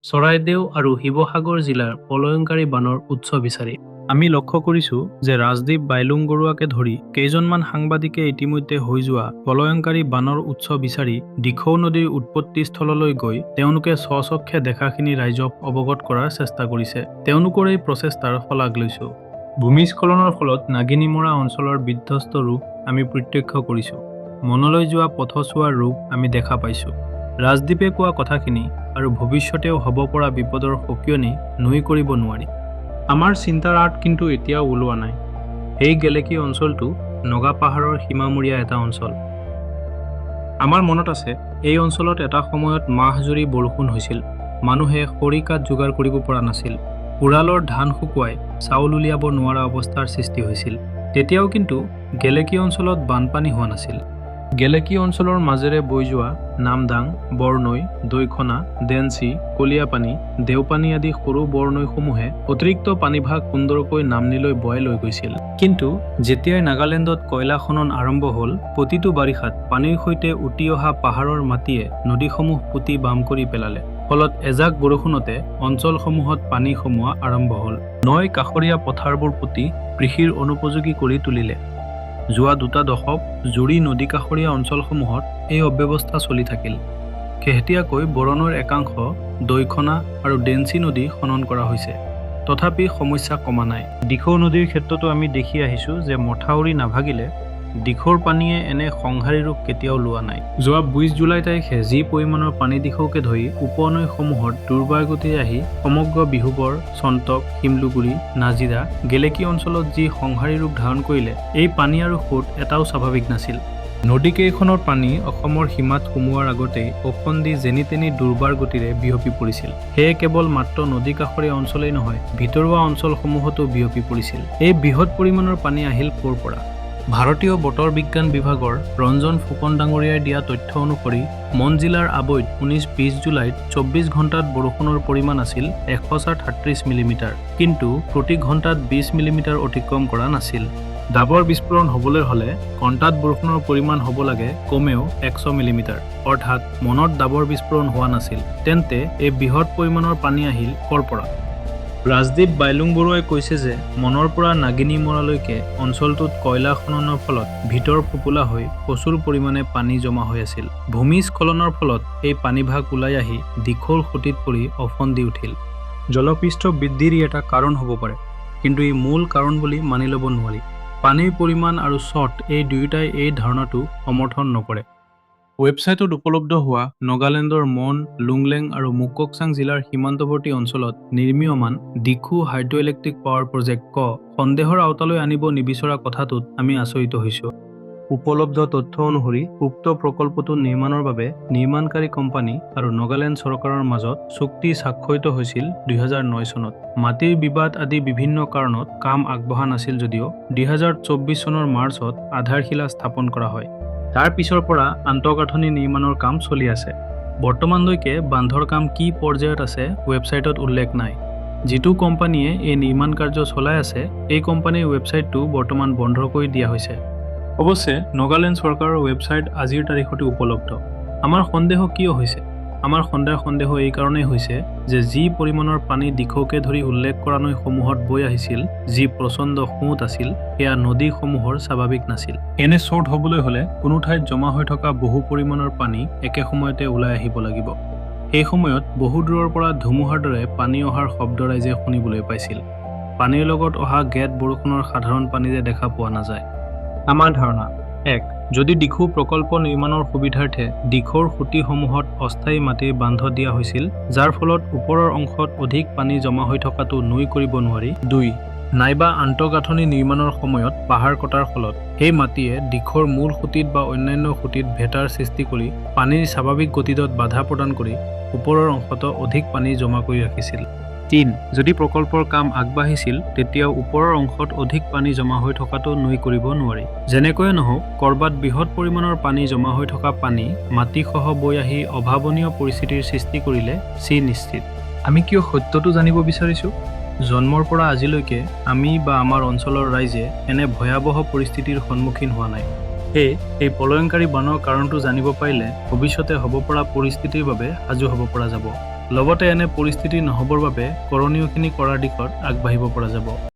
চৰাইদেউ আৰু শিৱসাগৰ জিলাৰ প্ৰলয়ংকাৰী বানৰ উৎস বিচাৰি আমি লক্ষ্য কৰিছোঁ যে ৰাজদ্বীপ বাইলুং বৰুৱাকে ধৰি কেইজনমান সাংবাদিকে ইতিমধ্যে হৈ যোৱা প্ৰলয়ংকাৰী বানৰ উৎস বিচাৰি দিখৌ নদীৰ উৎপত্তিস্থললৈ গৈ তেওঁলোকে স্বচক্ষে দেখাখিনি ৰাইজক অৱগত কৰাৰ চেষ্টা কৰিছে। তেওঁলোকৰ এই প্ৰচেষ্টাৰ শলাগ লৈছোঁ। ভূমিস্খলনৰ ফলত নাগিনীমৰা অঞ্চলৰ বিধ্বস্ত ৰূপ আমি প্ৰত্যক্ষ কৰিছোঁ। মনলৈ যোৱা পথছোৱাৰ ৰূপ আমি দেখা পাইছোঁ। ৰাজদ্বীপে কোৱা কথাখিনি আৰু ভৱিষ্যতেও হ'ব পৰা বিপদৰ সকিয়নি নুই কৰিব নোৱাৰি। আমাৰ চিন্তাৰ আঁত কিন্তু এতিয়াও ওলোৱা নাই। এই গেলেকী অঞ্চলটো নগা পাহাৰৰ সীমামূৰীয়া এটা অঞ্চল। আমাৰ মনত আছে এই অঞ্চলত এটা সময়ত মাহজুৰি বৰষুণ হৈছিল। মানুহে খৰি কাঠ যোগাৰ কৰিব পৰা নাছিল। উৰালৰ ধান শুকুৱাই চাউল উলিয়াব নোৱাৰা অৱস্থাৰ সৃষ্টি হৈছিল। তেতিয়াও কিন্তু গেলেকী অঞ্চলত বানপানী হোৱা নাছিল। গেলেকী অঞ্চলৰ মাজেৰে বৈ যোৱা নামদাং, বৰনৈ, দৈখনা, ডেন্সি, কলিয়াপানী, দেওপানী আদি সৰু বৰনৈসমূহে অতিৰিক্ত পানীভাগ সুন্দৰকৈ নামনিলৈ বয়াই লৈ গৈছিল। কিন্তু যেতিয়াই নাগালেণ্ডত কয়লা খনন আৰম্ভ হ'ল, প্ৰতিটো বাৰিষাত পানীৰ সৈতে উটি অহা পাহাৰৰ মাটিয়ে নদীসমূহ পুতি বাম কৰি পেলালে। ফলত এজাক বৰষুণতে অঞ্চলসমূহত পানী সোমোৱা আৰম্ভ হ'ল। নৈ কাষৰীয়া পথাৰবোৰ পুতি কৃষিৰ অনুপযোগী কৰি তুলিলে। যোৱা 2 দশক জুৰি নদী কাষৰীয়া অঞ্চলসমূহত এই অব্যৱস্থা চলি থাকিল। শেহতীয়াকৈ বৰনৈৰ একাংশ, দৈখনা আৰু ডেন্সি নদী খনন কৰা হৈছে। তথাপি সমস্যা কমা নাই। দিখৌ নদীৰ ক্ষেত্ৰতো আমি দেখি আহিছোঁ যে মথাউৰি নাভাগিলে দিখৌৰ পানীয়ে এনে সংহাৰী ৰূপ কেতিয়াও লোৱা নাই। যোৱা 20 জুলাই তাৰিখে যি পৰিমাণৰ পানী দিখৌকে ধৰি উপনৈসমূহত দুৰ্বাৰগতিৰে আহি সমগ্ৰ বিহুবৰ, চন্তক, শিমলুগুৰি, নাজিৰা, গেলেকী অঞ্চলত যি সংহাৰী ৰূপ ধাৰণ কৰিলে, এই পানী আৰু সোঁত এটাও স্বাভাৱিক নাছিল। নদীকেইখনৰ পানী অসমৰ সীমাত সোমোৱাৰ আগতেই ওফন্দি যেনি তেনি দুৰ্বাৰ গতিৰে বিয়পি পৰিছিল। সেয়ে কেৱল মাত্ৰ নদী কাষৰীয়া অঞ্চলেই নহয়, ভিতৰুৱা অঞ্চলসমূহতো বিয়পি পৰিছিল। এই বৃহৎ পৰিমাণৰ পানী আহিল ক'ৰ পৰা? ভাৰতীয় বতৰ বিজ্ঞান বিভাগৰ ৰঞ্জন ফুকন ডাঙৰীয়াই দিয়া তথ্য অনুসৰি মন জিলাৰ আবৈত 19-20 জুলাইত 24 ঘণ্টাত বৰষুণৰ পৰিমাণ আছিল 137 মিলিমিটাৰ, কিন্তু প্ৰতি ঘণ্টাত 20 মিলিমিটাৰ অতিক্ৰম কৰা নাছিল। ডাবৰ বিস্ফোৰণ হ'বলৈ হ'লে ঘণ্টাত বৰষুণৰ পৰিমাণ হ'ব লাগে কমেও 100 মিলিমিটাৰ, অৰ্থাৎ মনত ডাবৰ বিস্ফোৰণ হোৱা নাছিল। তেন্তে এই বৃহৎ পৰিমাণৰ পানী আহিল ক'ৰ পৰা? ৰাজদ্বীপ বাইলুং বৰুৱাই কৈছে যে মনৰ পৰা নাগিনীমৰালৈকে অঞ্চলটোত কয়লা খননৰ ফলত ভিতৰ ফোপোলা হৈ প্ৰচুৰ পৰিমাণে পানী জমা হৈ আছিল। ভূমিস্খলনৰ ফলত এই পানীভাগ ওলাই আহি দিখৌৰ খুঁটিত পৰি অফন্দি উঠিল। জলপৃষ্ঠ বৃদ্ধিৰ এটা কাৰণ হ'ব পাৰে, কিন্তু ই মূল কাৰণ বুলি মানি ল'ব নোৱাৰি। পানীৰ পৰিমাণ আৰু চট এই দুয়োটাই এই ধাৰণাটো সমৰ্থন নকৰে। ৱেবছাইটত উপলব্ধ হোৱা নগালেণ্ডৰ মন, লুংলেং আৰু মুককচাং জিলাৰ সীমান্তৱৰ্তী অঞ্চলত নিৰ্মীয়মান দিখৌ হাইড্ৰ ইলেক্ট্ৰিক পাৱাৰ প্ৰজেক্ট ক সন্দেহৰ আওতালৈ আনিব নিবিচৰা কথাটোত আমি আচৰিত হৈছোঁ। উপলব্ধ তথ্য অনুসৰি উক্ত প্ৰকল্পটো নিৰ্মাণৰ বাবে নিৰ্মাণকাৰী কোম্পানী আৰু নগালেণ্ড চৰকাৰৰ মাজত চুক্তি স্বাক্ষৰিত হৈছিল 2009 চনত। মাটিৰ বিবাদ আদি বিভিন্ন কাৰণত কাম আগবঢ়া নাছিল যদিও 2024 চনৰ মাৰ্চত আধাৰশিলা স্থাপন কৰা হয়। তাৰ পিছৰ পৰা আন্তঃগাঁথনি নিৰ্মাণৰ কাম চলি আছে। বৰ্তমানলৈকে বান্ধৰ কাম কি পৰ্যায়ত আছে ৱেবছাইটত উল্লেখ নাই। যিটো কোম্পানীয়ে এই নিৰ্মাণ কাৰ্য চলাই আছে, এই কোম্পানীৰ ৱেবছাইটটো বৰ্তমান বন্ধ কৰি দিয়া হৈছে। অৱশ্যে নগালেণ্ড চৰকাৰৰ ৱেবছাইট আজিৰ তাৰিখতে উপলব্ধ। আমাৰ সন্দেহ কিয় হৈছে? আমাৰ সন্দেহ এই কাৰণেই হৈছে যে যি পৰিমাণৰ পানী দিখৌকে ধৰি উল্লেখ কৰা নৈসমূহত বৈ আহিছিল, যি প্ৰচণ্ড সোঁত আছিল, সেয়া নদীসমূহৰ স্বাভাৱিক নাছিল। এনে চৰ্ট হ'বলৈ হ'লে কোনো ঠাইত জমা হৈ থকা বহু পৰিমাণৰ পানী একে সময়তে ওলাই আহিব লাগিব। সেই সময়ত বহু দূৰৰ পৰা ধুমুহাৰ দৰে পানী অহাৰ শব্দ ৰাইজে শুনিবলৈ পাইছিল। পানীৰ লগত অহা গেদ বৰষুণৰ সাধাৰণ পানী যে দেখা পোৱা নাযায়। আমাৰ ধাৰণা 1. যদি দিখৌ প্ৰকল্প নিৰ্মাণৰ সুবিধাৰ্থে দিখৌৰ খুঁটিসমূহত অস্থায়ী মাটিৰ বান্ধ দিয়া হৈছিল, যাৰ ফলত ওপৰৰ অংশত অধিক পানী জমা হৈ থকাটো নুই কৰিব নোৱাৰি। 2. নাইবা আন্তঃগাঁথনি নিৰ্মাণৰ সময়ত পাহাৰ কটাৰ ফলত সেই মাটিয়ে দিখৌৰ মূল খুঁটিত বা অন্যান্য খুঁটিত ভেটাৰ সৃষ্টি কৰি পানীৰ স্বাভাৱিক গতিত বাধা প্ৰদান কৰি ওপৰৰ অংশত অধিক পানী জমা কৰি ৰাখিছিল। 3. যদি প্ৰকল্পৰ কাম আগবাঢ়িছিল, তেতিয়াও ওপৰৰ অংশত অধিক পানী জমা হৈ থকাটো নুই কৰিব নোৱাৰি। যেনেকৈয়ে নহওক, কৰবাত বৃহৎ পৰিমাণৰ পানী জমা হৈ থকা পানী মাটিসহ বৈ আহি অভাৱনীয় পৰিস্থিতিৰ সৃষ্টি কৰিলে নিশ্চিত। আমি কিয় সত্যটো জানিব বিচাৰিছোঁ? জন্মৰ পৰা আজিলৈকে আমি বা আমাৰ অঞ্চলৰ ৰাইজে এনে ভয়াৱহ পৰিস্থিতিৰ সন্মুখীন হোৱা নাই। সেয়ে এই প্ৰলয়ংকাৰী বানৰ কাৰণটো জানিব পাৰিলে ভৱিষ্যতে হ'ব পৰা পৰিস্থিতিৰ বাবে সাজু হ'ব পৰা যাব। লগতে এনে পৰিস্থিতি নহ'বৰ বাবে কৰণীয়খিনি কৰাৰ দিশত আগবাঢ়িব পৰা যাব।